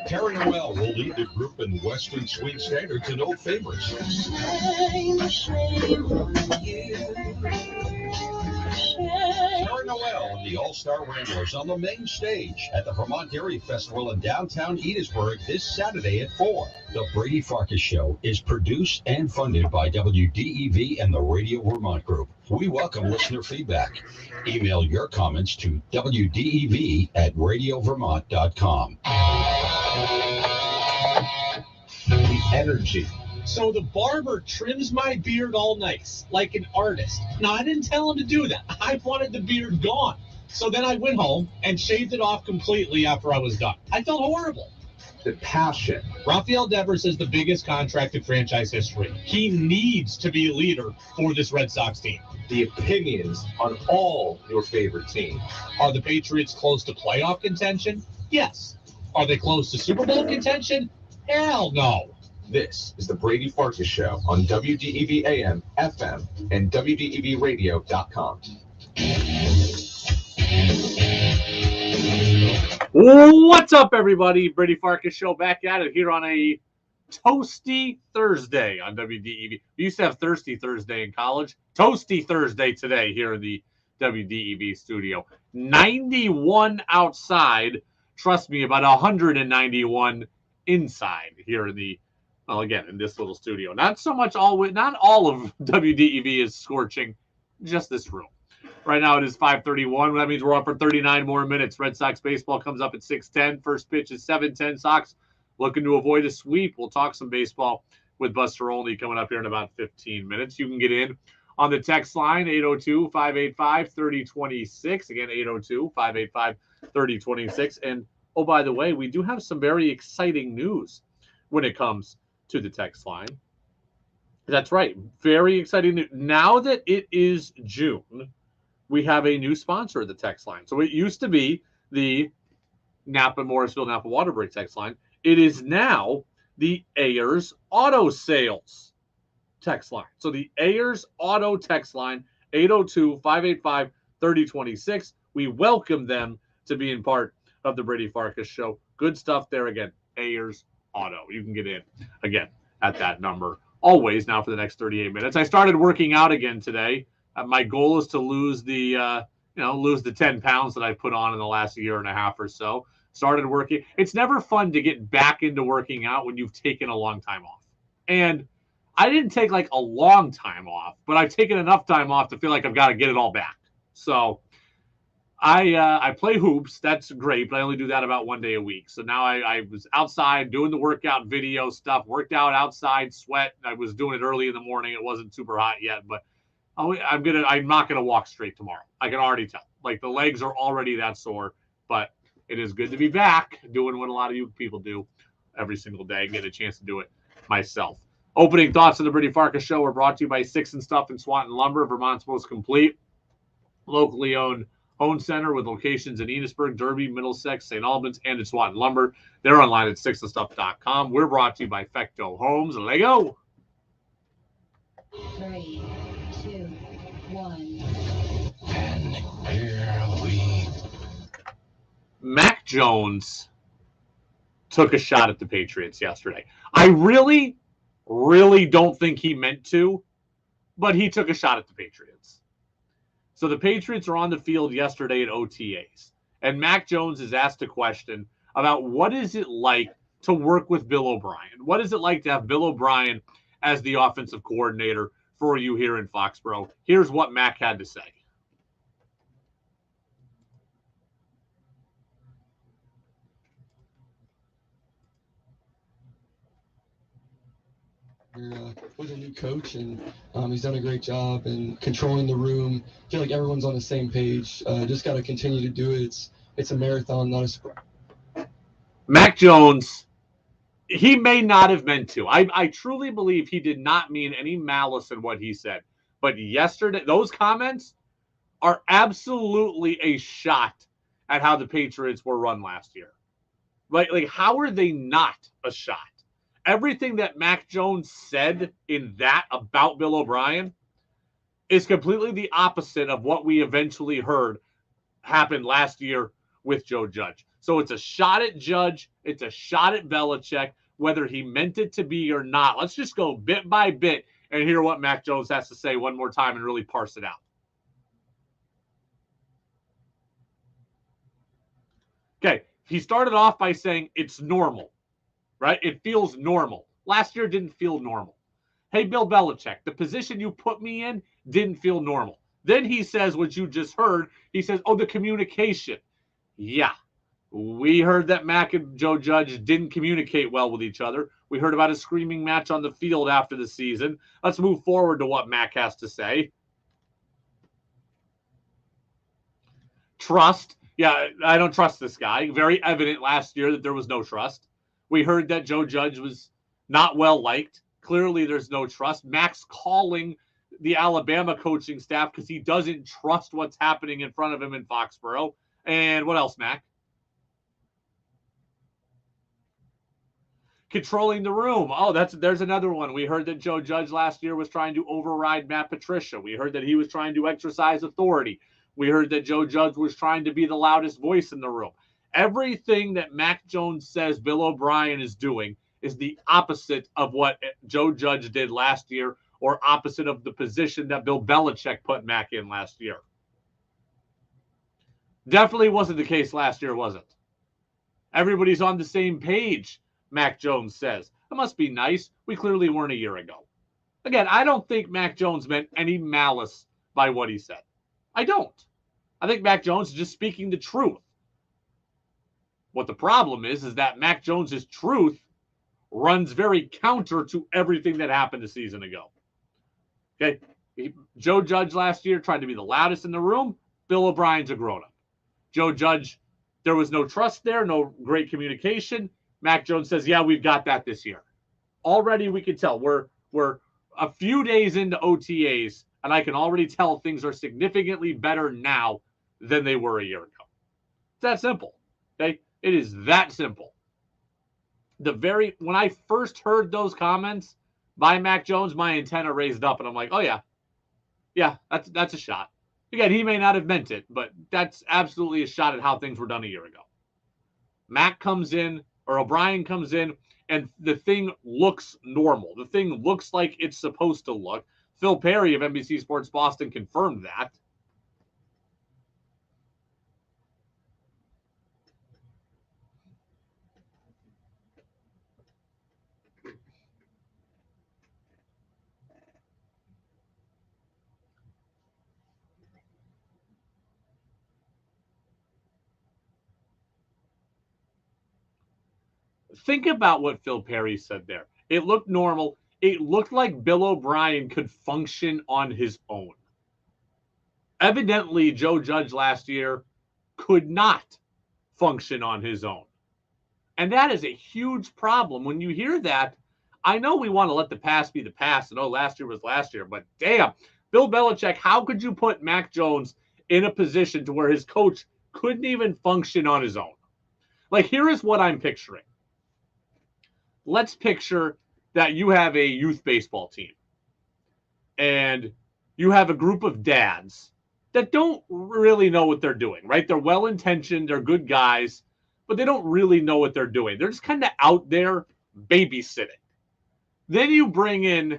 Terry Noel will lead the group in Western Swing Standards and Old Favorites. Shame on you. Terry Noel and the All-Star Ramblers on the main stage at the Vermont Dairy Festival in downtown Edisburg this Saturday at 4. The Brady Farkas Show is produced and funded by WDEV and the Radio Vermont Group. We welcome listener feedback. Email your comments to wdev@radiovermont.com. The energy. So the barber trims my beard all nice, like an artist. Now, I didn't tell him to do that. I wanted the beard gone. So then I went home and shaved it off completely after I was done. I felt horrible. The passion. Rafael Devers is the biggest contract in franchise history. He needs to be a leader for this Red Sox team. The opinions on all your favorite teams. Are the Patriots close to playoff contention? Yes. Are they close to Super Bowl contention? Hell no. This is the Brady Farkas Show on WDEV AM, FM, and WDEVradio.com. What's up, everybody? Brady Farkas Show back at it here on a toasty Thursday on WDEV. We used to have Thirsty Thursday in college. Toasty Thursday today here in the WDEV studio. 91 outside. Trust me, about 191 inside here in the, well, again, in this little studio. Not so much not all of WDEV is scorching, just this room. Right now it is 5:31. That means we're on for 39 more minutes. Red Sox baseball comes up at 6:10. First pitch is 7:10. Sox looking to avoid a sweep. We'll talk some baseball with Buster Olney coming up here in about 15 minutes. You can get in on the text line, 802-585-3026. Again, 802-585-3026. And, oh, by the way, we do have some very exciting news when it comes to the text line. That's right. Very exciting news. Now that it is June, we have a new sponsor of the text line. So it used to be the Morrisville Napa Waterbury text line. It is now the Ayers Auto Sales text line. So the Ayers Auto text line, 802-585-3026. We welcome them to being part of the Brady Farkas Show. Good stuff there again. Ayers Auto. You can get in again at that number always now for the next 38 minutes. I started working out again today. My goal is to lose the 10 pounds that I put on in the last year and a half or so. Started working. It's never fun to get back into working out when you've taken a long time off. And I didn't take like a long time off, but I've taken enough time off to feel like I've got to get it all back. So I play hoops. That's great, but I only do that about one day a week. So now I was outside doing the workout video stuff, worked out outside, sweat. I was doing it early in the morning. It wasn't super hot yet, but I'm not gonna walk straight tomorrow. I can already tell. Like the legs are already that sore, but it is good to be back doing what a lot of you people do every single day and get a chance to do it myself. Opening thoughts of the Brady Farkas Show are brought to you by Six and Stuff in Swanton Lumber, Vermont's most complete, locally owned home center with locations in Edisburg, Derby, Middlesex, St. Albans, and in Swanton Lumber. They're online at sixandstuff.com. We're brought to you by Fecto Homes. Lego. 3, 2, 1. And here we Mac Jones took a shot at the Patriots yesterday. I really, really don't think he meant to, but he took a shot at the Patriots. So the Patriots are on the field yesterday at OTAs, and Mac Jones is asked a question about what is it like to work with Bill O'Brien? What is it like to have Bill O'Brien as the offensive coordinator for you here in Foxborough? Here's what Mac had to say. We're with a new coach, and he's done a great job in controlling the room. I feel like everyone's on the same page. Just got to continue to do it. It's a marathon, not a sprint. Mac Jones, he may not have meant to. I truly believe he did not mean any malice in what he said. But yesterday, those comments are absolutely a shot at how the Patriots were run last year. Like how are they not a shot? Everything that Mac Jones said in that about Bill O'Brien is completely the opposite of what we eventually heard happened last year with Joe Judge. So it's a shot at Judge. It's a shot at Belichick, whether he meant it to be or not. Let's just go bit by bit and hear what Mac Jones has to say one more time and really parse it out. Okay, he started off by saying it's normal, right? It feels normal. Last year didn't feel normal. Hey, Bill Belichick, the position you put me in didn't feel normal. Then he says what you just heard. He says, oh, the communication. Yeah, we heard that Mac and Joe Judge didn't communicate well with each other. We heard about a screaming match on the field after the season. Let's move forward to what Mac has to say. Trust. Yeah, I don't trust this guy. Very evident last year that there was no trust. We heard that Joe Judge was not well liked. Clearly, there's no trust. Mac's calling the Alabama coaching staff because he doesn't trust what's happening in front of him in Foxborough. And what else, Mac? Controlling the room. Oh, there's another one. We heard that Joe Judge last year was trying to override Matt Patricia. We heard that he was trying to exercise authority. We heard that Joe Judge was trying to be the loudest voice in the room. Everything that Mac Jones says Bill O'Brien is doing is the opposite of what Joe Judge did last year, or opposite of the position that Bill Belichick put Mac in last year. Definitely wasn't the case last year, was it? Everybody's on the same page, Mac Jones says. It must be nice. We clearly weren't a year ago. Again, I don't think Mac Jones meant any malice by what he said. I don't. I think Mac Jones is just speaking the truth. What the problem is that Mac Jones's truth runs very counter to everything that happened a season ago. Okay, Joe Judge last year tried to be the loudest in the room. Bill O'Brien's a grown-up. Joe Judge, there was no trust there, no great communication. Mac Jones says, yeah, we've got that this year. Already we can tell. We're a few days into OTAs, and I can already tell things are significantly better now than they were a year ago. It's that simple. Okay? It is that simple. When I first heard those comments by Mac Jones, my antenna raised up, and I'm like, oh yeah, that's a shot. Again, he may not have meant it, but that's absolutely a shot at how things were done a year ago. Mac comes in, or O'Brien comes in, and the thing looks normal. The thing looks like it's supposed to look. Phil Perry of NBC Sports Boston confirmed that. Think about what Phil Perry said there. It looked normal. It looked like Bill O'Brien could function on his own. Evidently, Joe Judge last year could not function on his own. And that is a huge problem. When you hear that, I know we want to let the past be the past, and last year was last year, but damn, Bill Belichick, how could you put Mac Jones in a position to where his coach couldn't even function on his own? Like, here is what I'm picturing. Let's picture that you have a youth baseball team and you have a group of dads that don't really know what they're doing, right? They're well-intentioned, they're good guys, but they don't really know what they're doing. They're just kind of out there babysitting. Then you bring in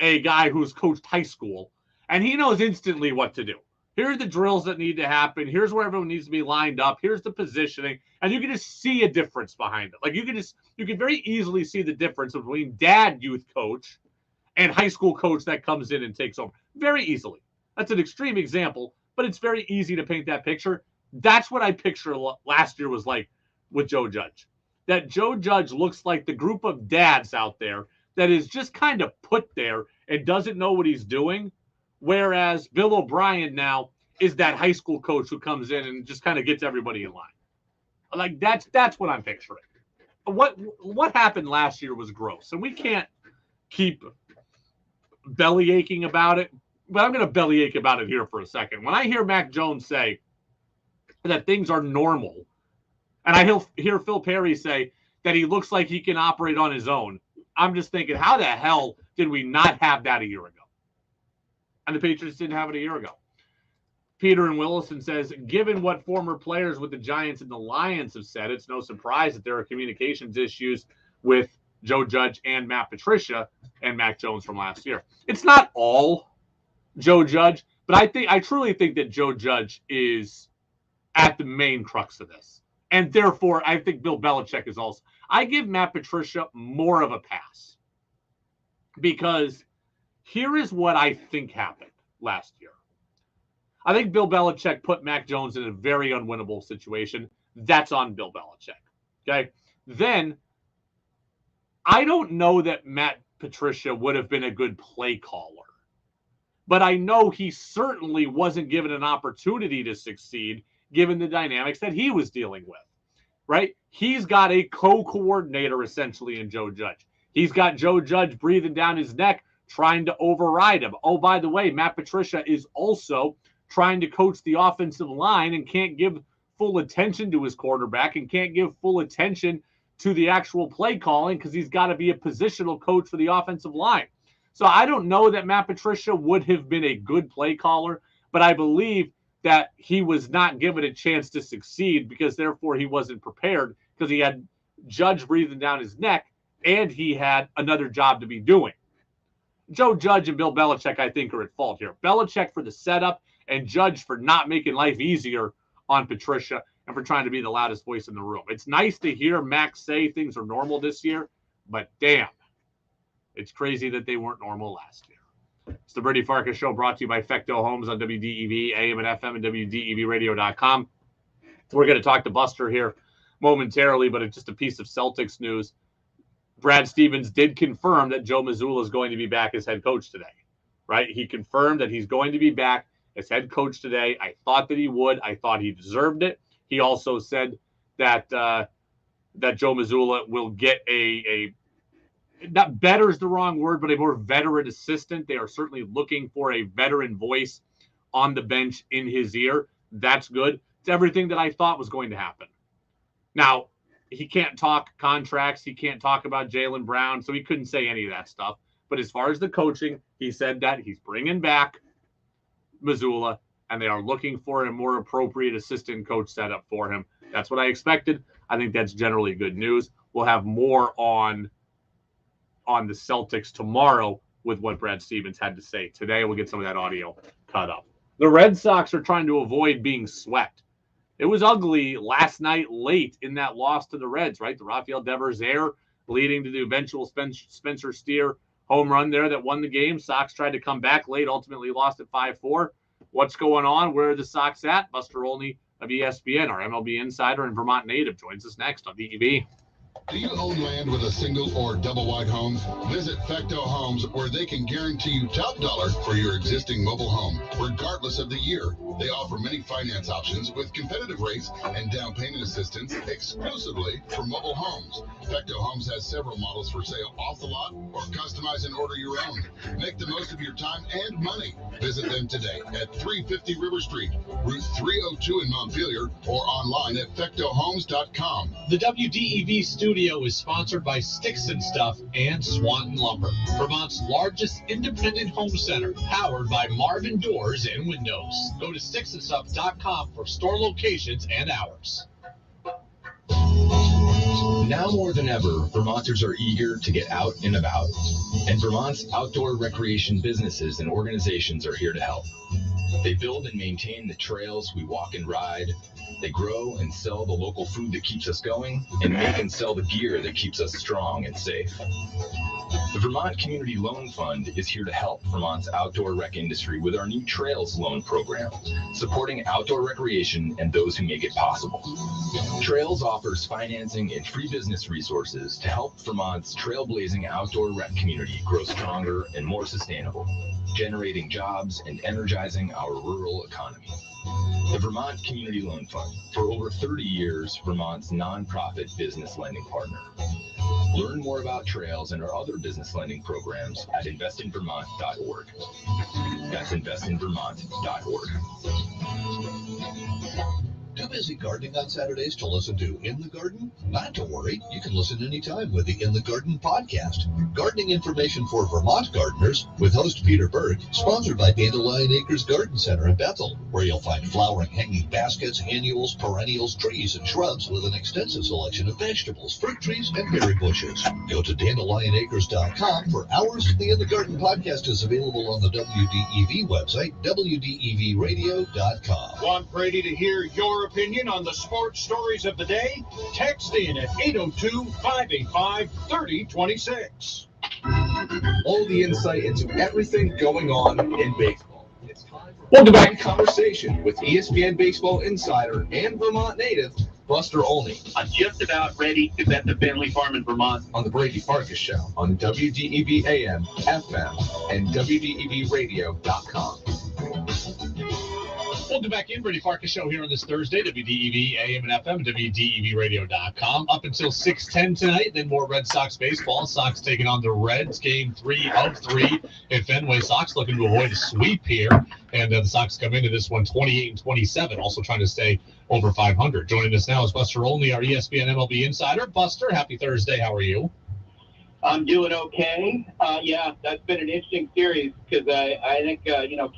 a guy who's coached high school, and he knows instantly what to do. Here are the drills that need to happen. Here's where everyone needs to be lined up. Here's the positioning. And you can just see a difference behind it. Like you can very easily see the difference between dad youth coach and high school coach that comes in and takes over. Very easily. That's an extreme example, but it's very easy to paint that picture. That's what I picture last year was like with Joe Judge. That Joe Judge looks like the group of dads out there that is just kind of put there and doesn't know what he's doing. Whereas Bill O'Brien now is that high school coach who comes in and just kind of gets everybody in line. Like that's what I'm picturing. What happened last year was gross, and we can't keep belly aching about it. But I'm going to bellyache about it here for a second. When I hear Mac Jones say that things are normal, and I hear Phil Perry say that he looks like he can operate on his own, I'm just thinking, how the hell did we not have that a year ago? And the Patriots didn't have it a year ago. Peter and Willison says, given what former players with the Giants and the Lions have said, it's no surprise that there are communications issues with Joe Judge and Matt Patricia and Mac Jones from last year. It's not all Joe Judge, but I truly think that Joe Judge is at the main crux of this. And therefore, I think Bill Belichick is also. I give Matt Patricia more of a pass because here is what I think happened last year. I think Bill Belichick put Mac Jones in a very unwinnable situation. That's on Bill Belichick. Okay. Then I don't know that Matt Patricia would have been a good play caller, but I know he certainly wasn't given an opportunity to succeed given the dynamics that he was dealing with, right? He's got a co-coordinator essentially in Joe Judge. He's got Joe Judge breathing down his neck, trying to override him. Oh, by the way, Matt Patricia is also trying to coach the offensive line and can't give full attention to his quarterback and can't give full attention to the actual play calling because he's got to be a positional coach for the offensive line. So I don't know that Matt Patricia would have been a good play caller, but I believe that he was not given a chance to succeed because therefore he wasn't prepared because he had Judge breathing down his neck and he had another job to be doing. Joe Judge and Bill Belichick, I think, are at fault here. Belichick for the setup and Judge for not making life easier on Patricia and for trying to be the loudest voice in the room. It's nice to hear Max say things are normal this year, but damn, it's crazy that they weren't normal last year. It's the Brady Farkas Show brought to you by Fecto Homes on WDEV, AM and FM, and WDEVradio.com. We're going to talk to Buster here momentarily, but it's just a piece of Celtics news. Brad Stevens did confirm that Joe Mazzulla is going to be back as head coach today, right? He confirmed that he's going to be back as head coach today. I thought that he would. I thought he deserved it. He also said that that Joe Mazzulla will get a not better is the wrong word, but a more veteran assistant. They are certainly looking for a veteran voice on the bench in his ear. That's good. It's everything that I thought was going to happen. Now, he can't talk contracts. He can't talk about Jaylen Brown, so he couldn't say any of that stuff. But as far as the coaching, he said that he's bringing back Mazzulla, and they are looking for a more appropriate assistant coach setup for him. That's what I expected. I think that's generally good news. We'll have more on the Celtics tomorrow with what Brad Stevens had to say. Today, we'll get some of that audio cut up. The Red Sox are trying to avoid being swept. It was ugly last night late in that loss to the Reds, right? The Rafael Devers error leading to the eventual Spencer Steer home run there that won the game. Sox tried to come back late, ultimately lost at 5-4. What's going on? Where are the Sox at? Buster Olney of ESPN, our MLB insider and Vermont native, joins us next on DEV. Do you own land with a single or double wide home? Visit Fecto Homes, where they can guarantee you top dollar for your existing mobile home, regardless of the year. They offer many finance options with competitive rates and down payment assistance exclusively for mobile homes. Fecto Homes has several models for sale off the lot or customize and order your own. Make the most of your time and money. Visit them today at 350 River Street, Route 302 in Montpelier, or online at fectohomes.com. The WDEV studio is sponsored by Sticks and Stuff and Swanton Lumber, Vermont's largest independent home center, powered by Marvin Doors and Windows. Go to sticksandstuff.com for store locations and hours. Now more than ever, Vermonters are eager to get out and about, and Vermont's outdoor recreation businesses and organizations are here to help. They build and maintain the trails we walk and ride. They grow and sell the local food that keeps us going, and make and sell the gear that keeps us strong and safe. The Vermont Community Loan Fund is here to help Vermont's outdoor rec industry with our new Trails Loan Program, supporting outdoor recreation and those who make it possible. Trails offers financing and free business resources to help Vermont's trailblazing outdoor rec community grow stronger and more sustainable, generating jobs and energizing our rural economy. The Vermont Community Loan Fund, for over 30 years, Vermont's nonprofit business lending partner. Learn more about Trails and our other business lending programs at investinvermont.org. That's investinvermont.org. busy gardening on Saturdays to listen to In the Garden? Not to worry. You can listen anytime with the In the Garden podcast. Gardening information for Vermont gardeners with host Peter Berg, sponsored by Dandelion Acres Garden Center in Bethel, where you'll find flowering hanging baskets, annuals, perennials, trees, and shrubs with an extensive selection of vegetables, fruit trees, and berry bushes. Go to dandelionacres.com for hours. The In the Garden podcast is available on the WDEV website, WDEVradio.com. Want Brady to hear your opinion on the sports stories of the day? Text in at 802-585-3026. All the insight into everything going on in baseball. It's time for Welcome back. Conversation with ESPN baseball insider and Vermont native Buster Olney. I'm just about ready to bet the family farm in Vermont. On the Brady Farkas Show on WDEV AM, FM, and WDEVradio.com. Welcome back in, Brady Farkas Show here on this Thursday, WDEV AM and FM, WDEVradio.com. Up until 6:10 tonight, then more Red Sox baseball. Sox taking on the Reds, game 3 of 3 at Fenway. Sox looking to avoid a sweep here, and the Sox come into this one 28-27, also trying to stay over 500. Joining us now is Buster Olney, our ESPN MLB insider. Buster, happy Thursday. How are you? I'm doing okay. Yeah, that's been an interesting series because I think,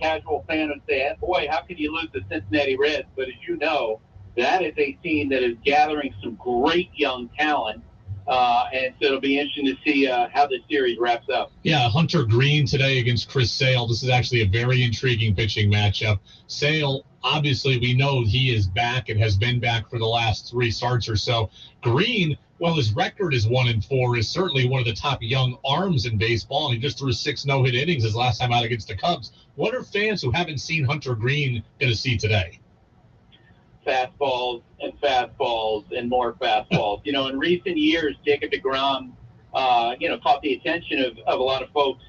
casual fan would say, boy, how can you lose the Cincinnati Reds? But as you know, that is a team that is gathering some great young talent. And so it'll be interesting to see how the series wraps up. Yeah, Hunter Green today against Chris Sale. This is actually a very intriguing pitching matchup. Sale, obviously, we know he is back and has been back for the last 3 starts or so. Green, well, his record is 1-4, is certainly one of the top young arms in baseball, and he just threw 6 no-hit innings his last time out against the Cubs. What are fans who haven't seen Hunter Green going to see today? Fastballs and more fastballs. In recent years, Jacob deGrom, caught the attention of a lot of folks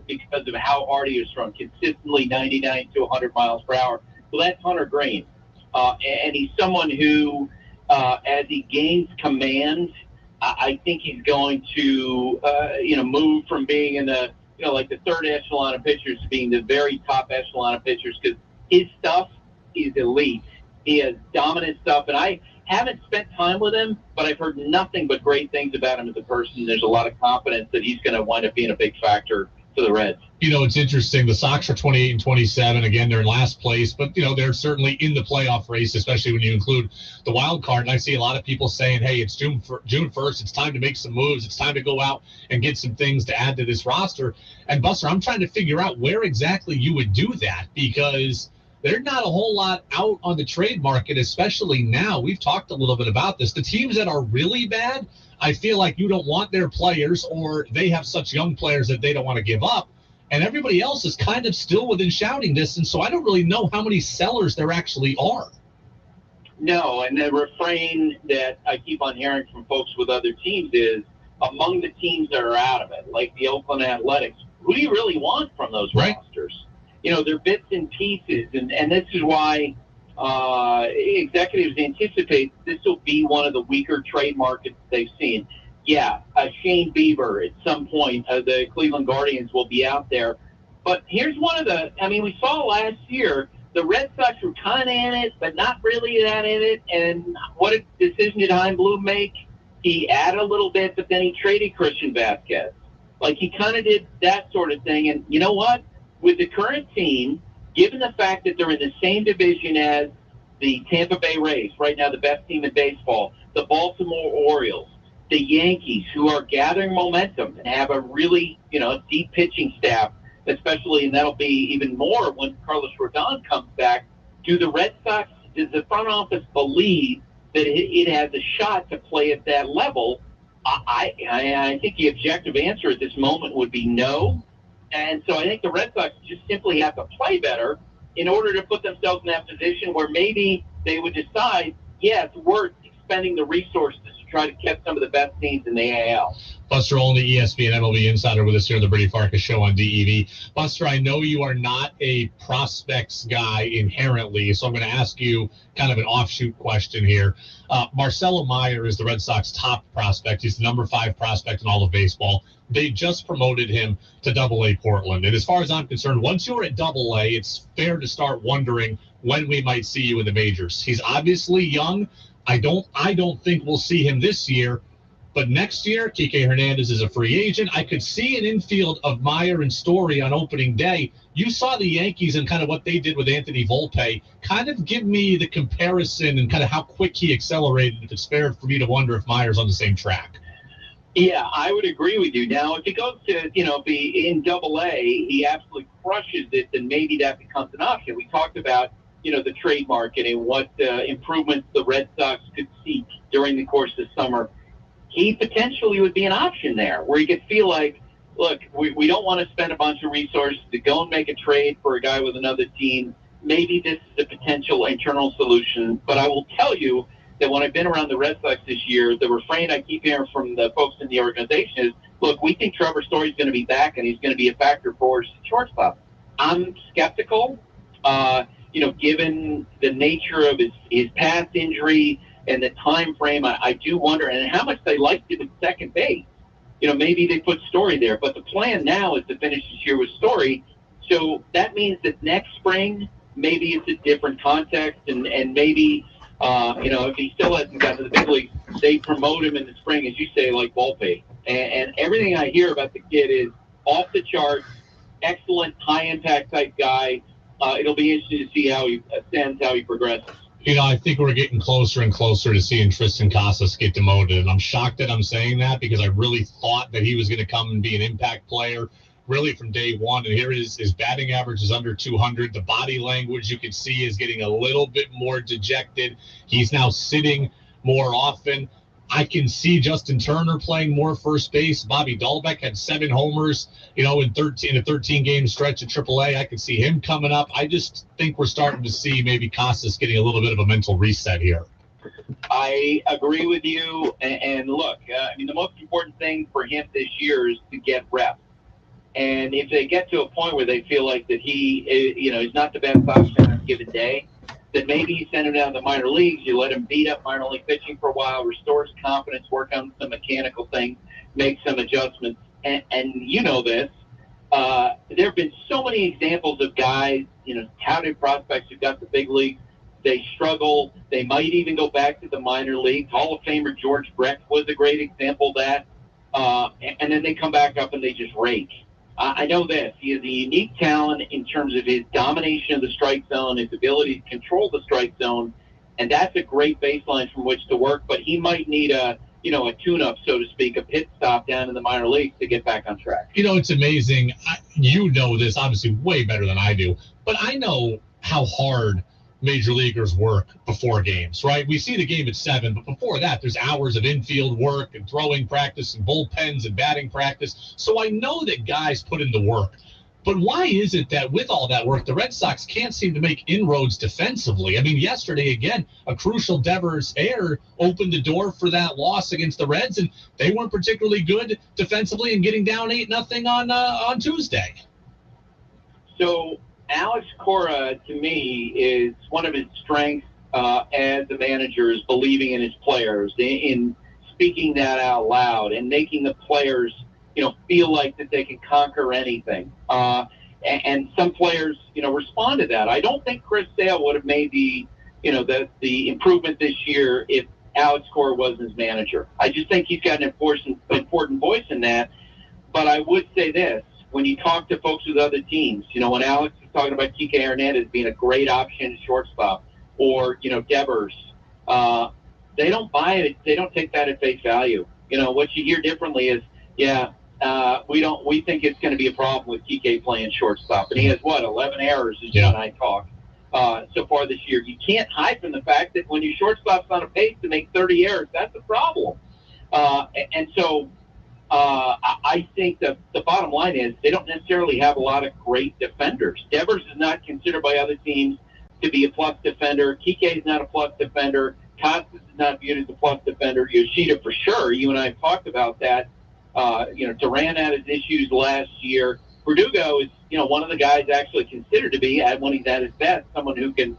because of how hard he was thrown, consistently 99 to 100 miles per hour. Well, that's Hunter Green. And he's someone who, as he gains command, I think he's going to, move from being in the, like the third echelon of pitchers to being the very top echelon of pitchers, because his stuff is elite. He has dominant stuff, and I haven't spent time with him, but I've heard nothing but great things about him as a person. There's a lot of confidence that he's going to wind up being a big factor for the Reds. It's interesting. The Sox are 28-27. Again, they're in last place, but, they're certainly in the playoff race, especially when you include the wild card. And I see a lot of people saying, hey, it's June 1st. It's time to make some moves. It's time to go out and get some things to add to this roster. And, Buster, I'm trying to figure out where exactly you would do that, because there's not a whole lot out on the trade market, especially now. We've talked a little bit about this. The teams that are really bad, I feel like you don't want their players, or they have such young players that they don't want to give up. And everybody else is kind of still within shouting distance, so I don't really know how many sellers there actually are. No, and the refrain that I keep on hearing from folks with other teams is, among the teams that are out of it, like the Oakland Athletics, who do you really want from those rosters? They're bits and pieces, and this is why executives anticipate this will be one of the weaker trade markets they've seen. Yeah, Shane Bieber at some point, the Cleveland Guardians will be out there. But here's one of we saw last year, the Red Sox were kind of in it, but not really that in it. And what decision did Chaim Bloom make? He added a little bit, but then he traded Christian Vasquez. Like, he kind of did that sort of thing. And you know what? With the current team, given the fact that they're in the same division as the Tampa Bay Rays, right now the best team in baseball, the Baltimore Orioles, the Yankees, who are gathering momentum and have a really, deep pitching staff, especially, and that'll be even more when Carlos Rodon comes back. Does the front office believe that it has a shot to play at that level? I think the objective answer at this moment would be no. And so I think the Red Sox just simply have to play better in order to put themselves in that position where maybe they would decide, yeah, it's worth expending the resources to try to catch some of the best teams in the AL. Buster Olney, ESPN MLB insider with us here on the Brady Farkas Show on DEV. Buster, I know you are not a prospects guy inherently, so I'm going to ask you kind of an offshoot question here. Marcelo Meyer is the Red Sox top prospect. He's the number 5 prospect in all of baseball. They just promoted him to Double-A Portland. And as far as I'm concerned, once you're at Double-A, it's fair to start wondering when we might see you in the majors. He's obviously young. I don't think we'll see him this year. But next year, Kike Hernandez is a free agent. I could see an infield of Meyer and Story on opening day. You saw the Yankees and kind of what they did with Anthony Volpe. Kind of give me the comparison and kind of how quick he accelerated, if it's fair for me to wonder if Meyer's on the same track. Yeah, I would agree with you. Now, if he goes to, be in Double-A, he absolutely crushes it, then maybe that becomes an option. We talked about, the trade market and what improvements the Red Sox could seek during the course of the summer. He potentially would be an option there where you could feel like, look, we don't want to spend a bunch of resources to go and make a trade for a guy with another team. Maybe this is a potential internal solution. But I will tell you that when I've been around the Red Sox this year, the refrain I keep hearing from the folks in the organization is, look, we think Trevor Story's going to be back and he's going to be a factor for us at shortstop. I'm skeptical, given the nature of his past injury and the time frame. I do wonder, and how much they liked him at second base. Maybe they put Story there, but the plan now is to finish this year with Story. So that means that next spring, maybe it's a different context, and maybe, if he still hasn't gotten to the big leagues, they promote him in the spring, as you say, like Volpe. And everything I hear about the kid is off the charts, excellent, high-impact type guy. It'll be interesting to see how he ascends, how he progresses. I think we're getting closer and closer to seeing Tristan Casas get demoted. And I'm shocked that I'm saying that because I really thought that he was going to come and be an impact player really from day one. And here his batting average is under 200. The body language you can see is getting a little bit more dejected. He's now sitting more often. I can see Justin Turner playing more first base. Bobby Dahlbeck had 7 homers, in a 13-game stretch at AAA. I could see him coming up. I just think we're starting to see maybe Casas getting a little bit of a mental reset here. I agree with you. And look, the most important thing for him this year is to get reps. And if they get to a point where they feel like that he, he's not the best option on a given day, then maybe you send him down to the minor leagues, you let him beat up minor league pitching for a while, restore his confidence, work on some mechanical things, make some adjustments. And this, there have been so many examples of guys, touted prospects who got the big leagues. They struggle. They might even go back to the minor leagues. Hall of Famer George Brett was a great example of that. And then they come back up and they just rake. I know this. He has a unique talent in terms of his domination of the strike zone, his ability to control the strike zone, and that's a great baseline from which to work. But he might need a tune-up, so to speak, a pit stop down in the minor leagues to get back on track. It's amazing. You know this obviously way better than I do, but I know how hard major leaguers work before games, right? We see the game at 7, but before that, there's hours of infield work and throwing practice and bullpens and batting practice. So I know that guys put in the work. But why is it that with all that work, the Red Sox can't seem to make inroads defensively? I mean, yesterday, again, a crucial Devers error opened the door for that loss against the Reds, and they weren't particularly good defensively and getting down 8-0 on Tuesday. So Alex Cora, to me, is one of his strengths as a manager is believing in his players, in speaking that out loud and making the players, feel like that they can conquer anything. And some players, respond to that. I don't think Chris Sale would have made the improvement this year if Alex Cora was his manager. I just think he's got an important voice in that. But I would say this. When you talk to folks with other teams, when Alex is talking about Kike Hernandez being a great option at shortstop or, Devers, they don't buy it. They don't take that at face value. What you hear differently is, we think it's going to be a problem with Kike playing shortstop. And he has, 11 errors as you and I talk so far this year. You can't hide from the fact that when your shortstop's on a pace to make 30 errors, that's a problem. I think that the bottom line is they don't necessarily have a lot of great defenders. Devers is not considered by other teams to be a plus defender. Kike is not a plus defender. Costas is not viewed as a plus defender. Yoshida for sure. You and I have talked about that. Duran had his issues last year. Verdugo is, one of the guys actually considered to be, when he's at his best, someone who can,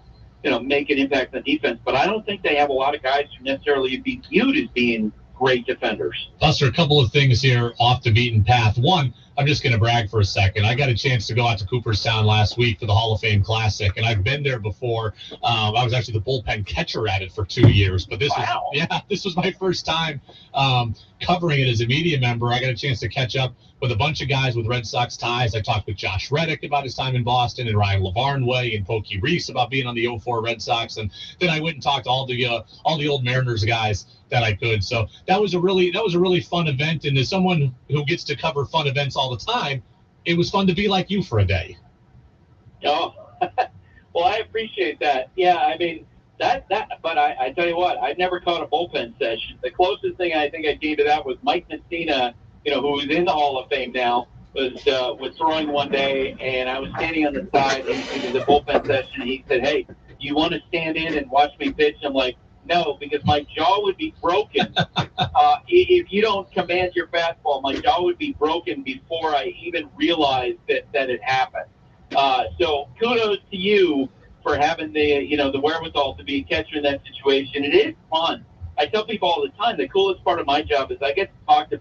make an impact on defense. But I don't think they have a lot of guys who necessarily be viewed as being great defenders. Buster, a couple of things here off the beaten path. One, I'm just going to brag for a second. I got a chance to go out to Cooperstown last week for the Hall of Fame Classic, and I've been there before. I was actually the bullpen catcher at it for 2 years, but this was my first time covering it as a media member. I got a chance to catch up with a bunch of guys with Red Sox ties. I talked with Josh Reddick about his time in Boston, and Ryan Lavarnway and Pokey Reese about being on the 04 Red Sox, and then I went and talked to all the old Mariners guys that I could. So that was a really fun event, and as someone who gets to cover fun events all the time, it was fun to be like you for a day. Oh, well, I appreciate that. Yeah, I mean that. But I tell you what, I've never caught a bullpen session. The closest thing I think I came to that was Mike Messina, who is in the Hall of Fame now, was throwing one day, and I was standing on the side. It was a bullpen session. And he said, "Hey, you want to stand in and watch me pitch?" I'm like, no, because my jaw would be broken. If you don't command your fastball, my jaw would be broken before I even realized that it happened. So kudos to you for having the wherewithal to be a catcher in that situation. It is fun. I tell people all the time, the coolest part of my job is I get to talk to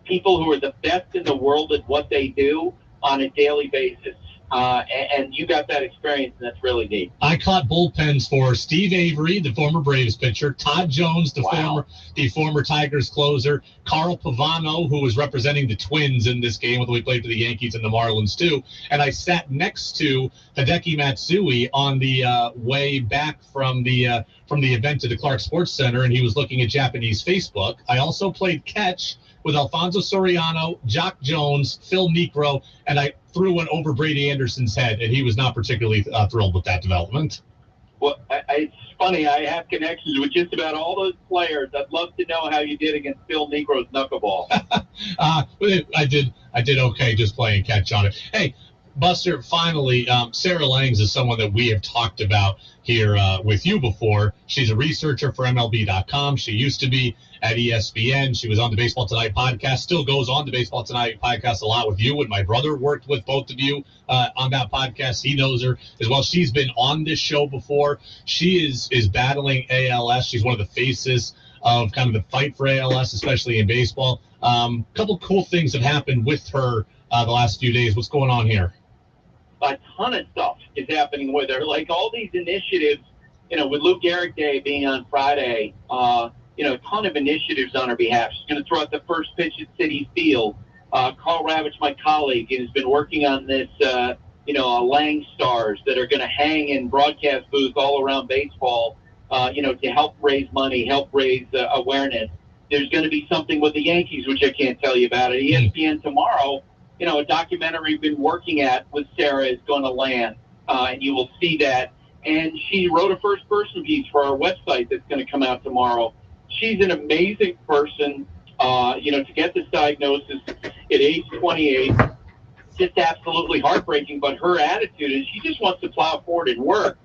people who are the best in the world at what they do on a daily basis. And you got that experience, and that's really neat. I caught bullpens for Steve Avery, the former Braves pitcher, Todd Jones, the former Tigers closer, Carl Pavano, who was representing the Twins in this game, although he played for the Yankees and the Marlins too. And I sat next to Hideki Matsui on the way back from the event to the Clark Sports Center, and he was looking at Japanese Facebook. I also played catch with Alfonso Soriano, Jock Jones, Phil Niekro, and I threw one over Brady Anderson's head, and he was not particularly thrilled with that development. Well, it's funny. I have connections with just about all those players. I'd love to know how you did against Phil Niekro's knuckleball. I did okay just playing catch on it. Hey, Buster, finally, Sarah Langs is someone that we have talked about here with you before. She's a researcher for MLB.com. She used to be at ESPN. She was on the Baseball Tonight podcast, still goes on the Baseball Tonight podcast a lot with you, and my brother worked with both of you on that podcast. He knows her as well. She's been on this show before. She is battling ALS. She's one of the faces of kind of the fight for ALS, especially in baseball. A couple cool things have happened with her the last few days. What's going on here? A ton of stuff is happening with her. Like all these initiatives, with Lou Gehrig Day being on Friday, a ton of initiatives on her behalf. She's going to throw out the first pitch at Citi Field. Carl Ravitch, my colleague, has been working on this, Lang stars that are going to hang in broadcast booths all around baseball, to help raise money, help raise awareness. There's going to be something with the Yankees, which I can't tell you about. At ESPN tomorrow, a documentary we've been working at with Sarah is going to land, and you will see that. And she wrote a first-person piece for our website that's going to come out tomorrow. She's an amazing person, to get this diagnosis at age 28, just absolutely heartbreaking. But her attitude is she just wants to plow forward and work.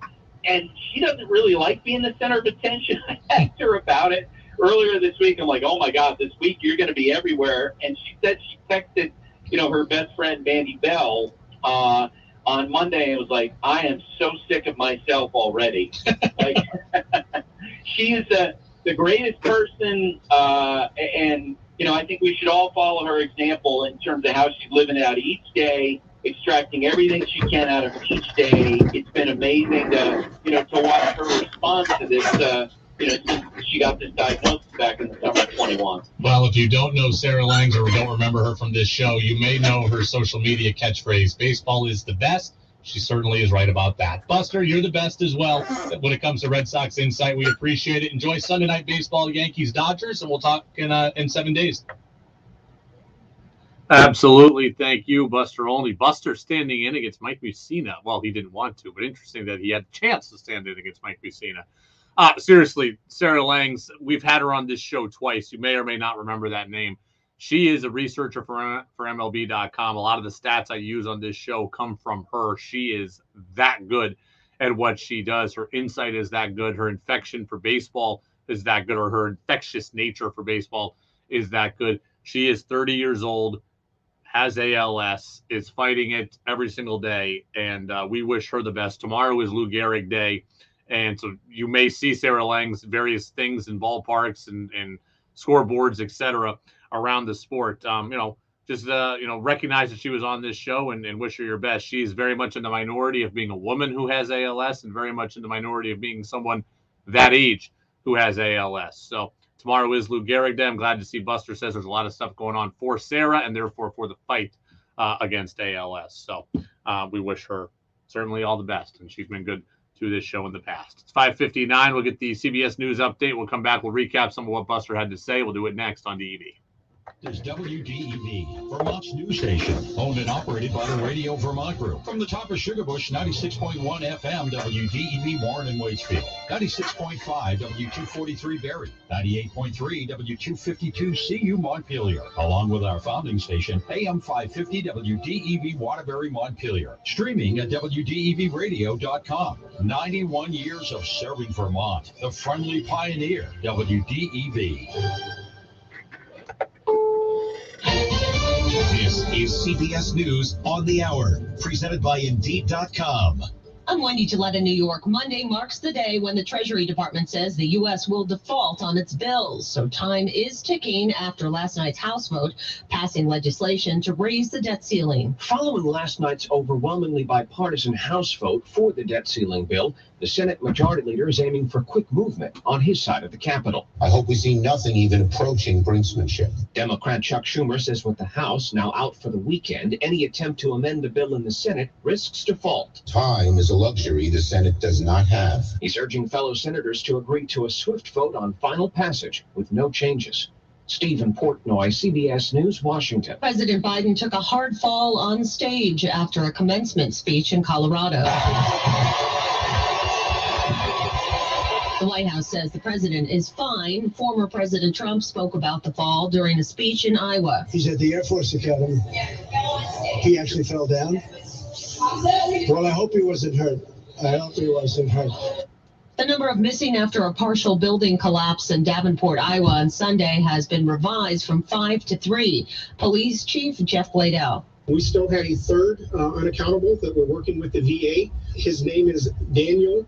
And she doesn't really like being the center of attention. I asked her about it earlier this week. I'm like, oh, my God, this week you're going to be everywhere. And she said she texted, her best friend, Mandy Bell, on Monday and was like, I am so sick of myself already. Like, she is the greatest person, and I think we should all follow her example in terms of how she's living out each day, extracting everything she can out of each day. It's been amazing to watch her respond to this, since she got this diagnosis back in the summer of 21. Well, if you don't know Sarah Langs or don't remember her from this show, you may know her social media catchphrase, baseball is the best. She certainly is right about that. Buster, you're the best as well when it comes to Red Sox insight. We appreciate it. Enjoy Sunday Night Baseball, Yankees, Dodgers, and we'll talk in 7 days. Absolutely. Thank you, Buster Olney. Buster standing in against Mike Mussina. Well, he didn't want to, but interesting that he had a chance to stand in against Mike Mussina. Seriously, Sarah Langs, we've had her on this show twice. You may or may not remember that name. She is a researcher for MLB.com. A lot of the stats I use on this show come from her. She is that good at what she does. Her insight is that good. Her infection for baseball is that good, or her infectious nature for baseball is that good. She is 30 years old, has ALS, is fighting it every single day, and we wish her the best. Tomorrow is Lou Gehrig Day, and so you may see Sarah Lang's various things in ballparks and scoreboards, etc., around the sport. Just recognize that she was on this show and wish her your best. She's very much in the minority of being a woman who has ALS, and very much in the minority of being someone that age who has ALS. So tomorrow is Lou Gehrig Day. I'm glad to see Buster says there's a lot of stuff going on for Sarah and therefore for the fight against ALS. So we wish her certainly all the best, and she's been good to this show in the past. It's 5:59. We'll get the CBS News update. We'll come back. We'll recap some of what Buster had to say. We'll do it next on DEV. Is WDEV, Vermont's news station, owned and operated by the Radio Vermont Group. From the top of Sugarbush, 96.1 FM, WDEV Warren and Waitsfield, 96.5 W243 Barrie, 98.3 W252 CU Montpelier, along with our founding station, AM 550 WDEV Waterbury Montpelier, streaming at WDEVradio.com. 91 years of serving Vermont, the friendly pioneer, WDEV. This is CBS News on the Hour, presented by Indeed.com. I'm Wendy Gillette in New York. Monday marks the day when the Treasury Department says the U.S. will default on its bills. So time is ticking after last night's House vote passing legislation to raise the debt ceiling. Following last night's overwhelmingly bipartisan House vote for the debt ceiling bill, the Senate Majority Leader is aiming for quick movement on his side of the Capitol. I hope we see nothing even approaching brinksmanship. Democrat Chuck Schumer says with the House now out for the weekend, any attempt to amend the bill in the Senate risks default. Time is a luxury the Senate does not have. He's urging fellow senators to agree to a swift vote on final passage with no changes. Stephen Portnoy, CBS News, Washington. President Biden took a hard fall on stage after a commencement speech in Colorado. The White House says the president is fine. Former President Trump spoke about the fall during a speech in Iowa. He's at the Air Force Academy. He actually fell down. Well, I hope he wasn't hurt. The number of missing after a partial building collapse in Davenport, Iowa on Sunday has been revised from 5 to 3. Police Chief Jeff Bladel. We still had a third unaccountable that we're working with the VA. His name is Daniel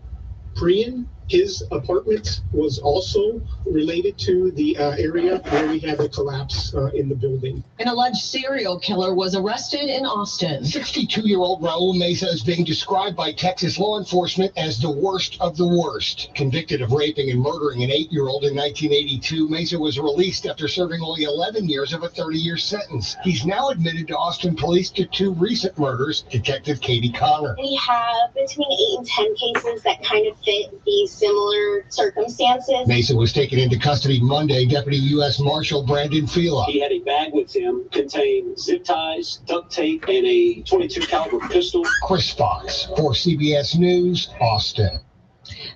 Prian. His apartment was also related to the area where we had the collapse in the building. An alleged serial killer was arrested in Austin. 62-year-old Raul Mesa is being described by Texas law enforcement as the worst of the worst. Convicted of raping and murdering an 8-year-old in 1982, Mesa was released after serving only 11 years of a 30-year sentence. He's now admitted to Austin police to 2 recent murders. Detective Katie Connor. We have between 8 and 10 cases that kind of fit these similar circumstances. Mesa was taken into custody Monday. Deputy U.S. Marshal Brandon Fila. He had a bag with him containing zip ties, duct tape, and a .22 caliber pistol. Chris Fox for CBS News, Austin.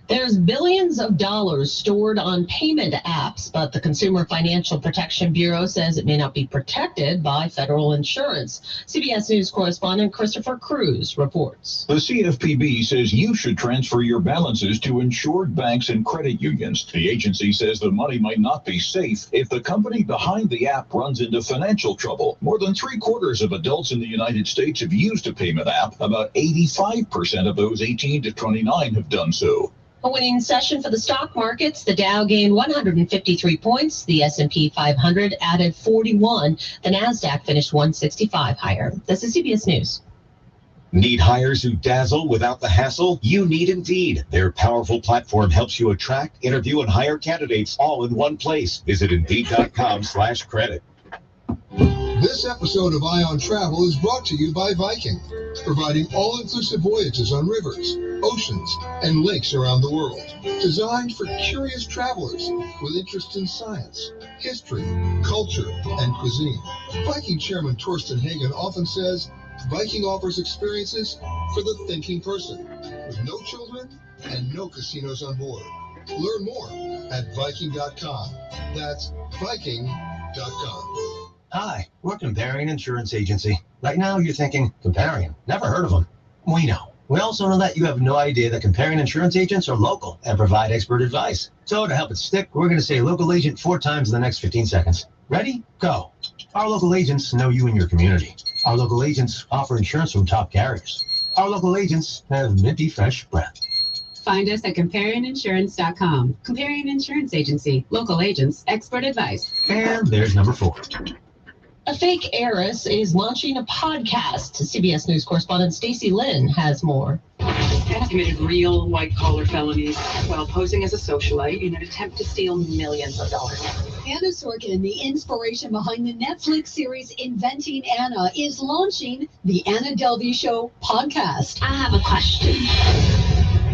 There's billions of dollars stored on payment apps, but the Consumer Financial Protection Bureau says it may not be protected by federal insurance. CBS News correspondent Christopher Cruz reports. The CFPB says you should transfer your balances to insured banks and credit unions. The agency says the money might not be safe if the company behind the app runs into financial trouble. More than 3/4 of adults in the United States have used a payment app. About 85% of those 18 to 29 have done so. A winning session for the stock markets. The Dow gained 153 points. The S&P 500 added 41. The NASDAQ finished 165 higher. This is CBS News. Need hires who dazzle without the hassle? You need Indeed. Their powerful platform helps you attract, interview, and hire candidates all in one place. Visit Indeed.com/credit. This episode of Eye on Travel is brought to you by Viking, providing all-inclusive voyages on rivers, oceans, and lakes around the world. Designed for curious travelers with interest in science, history, culture, and cuisine. Viking Chairman Torsten Hagen often says, Viking offers experiences for the thinking person, with no children and no casinos on board. Learn more at Viking.com. That's Viking.com. Hi, we're Comparion Insurance Agency. Right now you're thinking, Comparion, never heard of them. We know. We also know that you have no idea that comparing insurance agents are local and provide expert advice. So to help it stick, we're going to say local agent 4 times in the next 15 seconds. Ready? Go. Our local agents know you and your community. Our local agents offer insurance from top carriers. Our local agents have minty fresh breath. Find us at comparinginsurance.com. Comparing Insurance Agency. Local agents. Expert advice. And there's number 4. A fake heiress is launching a podcast. CBS News correspondent Stacey Lynn has more. Anna committed real white-collar felonies while posing as a socialite in an attempt to steal millions of dollars. Anna Sorkin, the inspiration behind the Netflix series Inventing Anna, is launching the Anna Delvey Show podcast. I have a question.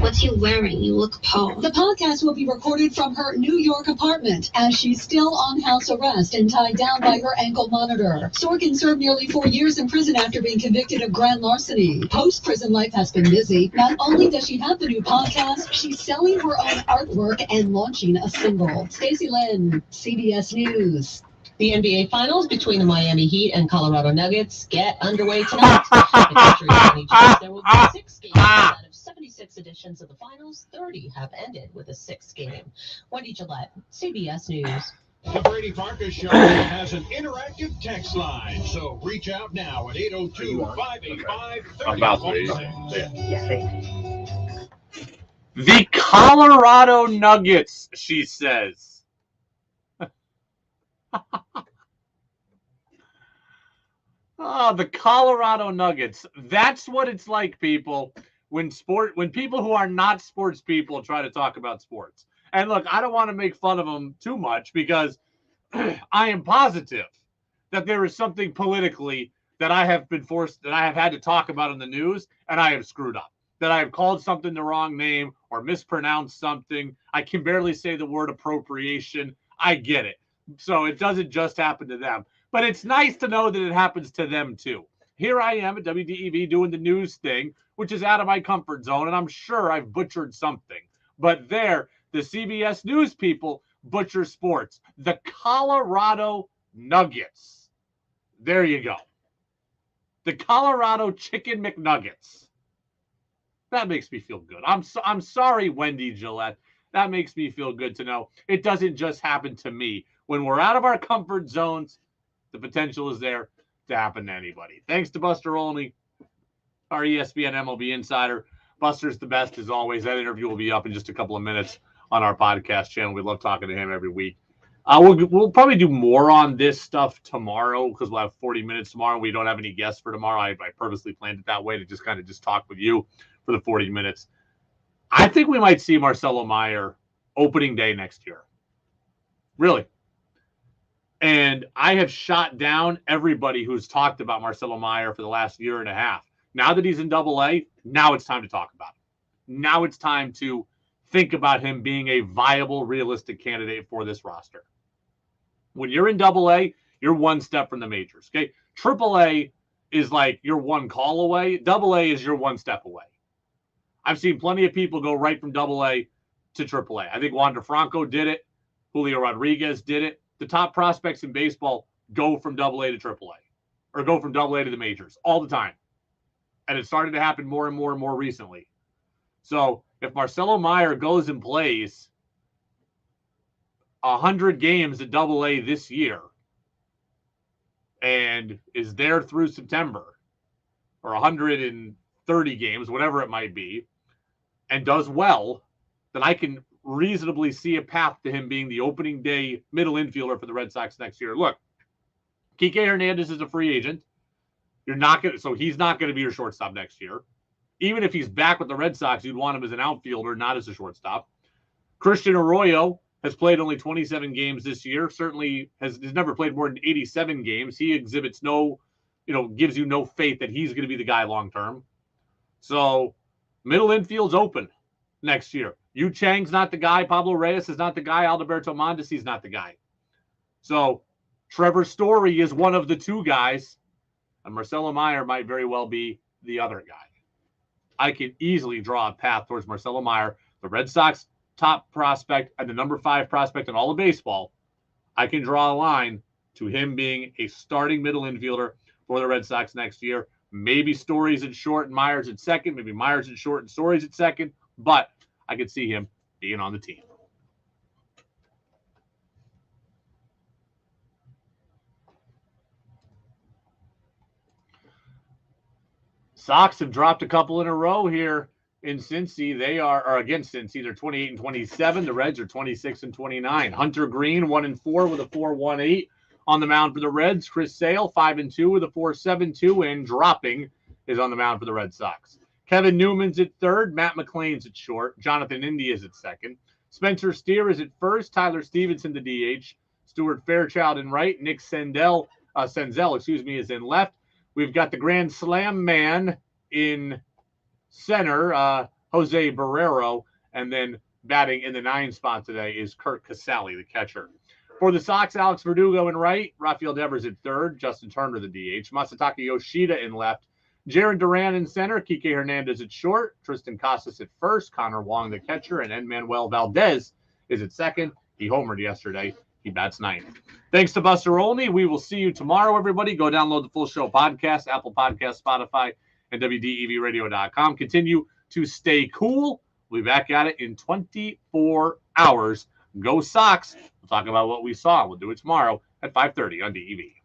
What's you wearing? You look appalled. The podcast will be recorded from her New York apartment as she's still on house arrest and tied down by her ankle monitor. Sorkin served nearly 4 years in prison after being convicted of grand larceny. Post-prison life has been busy. Not only does she have the new podcast, she's selling her own artwork and launching a single. Stacey Lynn, CBS News. The NBA Finals between the Miami Heat and Colorado Nuggets get underway tonight. There will be 6 games out of 76 editions of the Finals. 30 have ended with a 6th game. Wendy Gillette, CBS News. The Brady Farkas Show has an interactive text line, so reach out now at 802-585-3046. The Colorado Nuggets, she says. Oh, the Colorado Nuggets. That's what it's like, people, when people who are not sports people try to talk about sports. And look, I don't want to make fun of them too much because I am positive that there is something politically that I have had to talk about in the news, and I have screwed up. That I have called something the wrong name or mispronounced something. I can barely say the word appropriation. I get it. So it doesn't just happen to them. But it's nice to know that it happens to them too. Here I am at WDEV doing the news thing, which is out of my comfort zone, and I'm sure I've butchered something. But there, the CBS News people butcher sports. The Colorado Nuggets. There you go. The Colorado Chicken McNuggets. That makes me feel good. I'm sorry, Wendy Gillette. That makes me feel good to know it doesn't just happen to me. When we're out of our comfort zones, the potential is there to happen to anybody. Thanks to Buster Olney, our ESPN MLB insider. Buster's the best as always. That interview will be up in just a couple of minutes on our podcast channel. We love talking to him every week. We'll probably do more on this stuff tomorrow because we'll have 40 minutes tomorrow. We don't have any guests for tomorrow. I purposely planned it that way to just talk with you for the 40 minutes. I think we might see Marcelo Meyer opening day next year. Really. And I have shot down everybody who's talked about Marcelo Meyer for the last year and a half. Now that he's in AA, now it's time to talk about him. Now it's time to think about him being a viable, realistic candidate for this roster. When you're in AA, you're one step from the majors. Okay, AAA is like you're one call away. AA is you're one step away. I've seen plenty of people go right from AA to AAA. I think Wander Franco did it. Julio Rodriguez did it. The top prospects in baseball go from AA to AAA or go from AA to the majors all the time. And it's starting to happen more and more and more recently. So if Marcelo Meyer goes and plays 100 games at AA this year and is there through September or 130 games, whatever it might be, and does well, then I can reasonably see a path to him being the opening day middle infielder for the Red Sox next year. Look, Kike Hernandez is a free agent. So he's not going to be your shortstop next year. Even if he's back with the Red Sox, you'd want him as an outfielder, not as a shortstop. Christian Arroyo has played only 27 games this year. Certainly has never played more than 87 games. He exhibits gives you no faith that he's going to be the guy long term. So middle infield's open next year. Yu Chang's not the guy. Pablo Reyes is not the guy. Alberto Mondesi's not the guy. So Trevor Story is one of the two guys, and Marcelo Meyer might very well be the other guy. I can easily draw a path towards Marcelo Meyer, the Red Sox top prospect and the number 5 prospect in all of baseball. I can draw a line to him being a starting middle infielder for the Red Sox next year. Maybe Stories at short and Myers at second. Maybe Myers at short and Stories at second. But I could see him being on the team. Sox have dropped a couple in a row here in Cincy. They are against Cincy. They're 28-27. The Reds are 26-29. Hunter Green 1-4 with a 4.18 on the mound for the Reds. Chris Sale 5-2 with a 4.72, and dropping is on the mound for the Red Sox. Kevin Newman's at third. Matt McLean's at short. Jonathan India is at second. Spencer Steer is at first. Tyler Stevenson the DH. Stuart Fairchild in right. Nick Senzel is in left. We've got the Grand Slam man in center, Jose Barrero, and then batting in the 9 spot today is Kurt Casale, the catcher. For the Sox, Alex Verdugo in right, Rafael Devers at third, Justin Turner the DH, Masataka Yoshida in left, Jaron Duran in center, Kike Hernandez at short, Tristan Casas at first, Connor Wong the catcher, and Manuel Valdez is at second. He homered yesterday. He bats 9th. Thanks to Buster Olney. We will see you tomorrow, everybody. Go download the full show podcast, Apple Podcasts, Spotify, and WDEVradio.com. Continue to stay cool. We'll be back at it in 24 hours. Go Sox. We'll talk about what we saw. We'll do it tomorrow at 5:30 on DEV.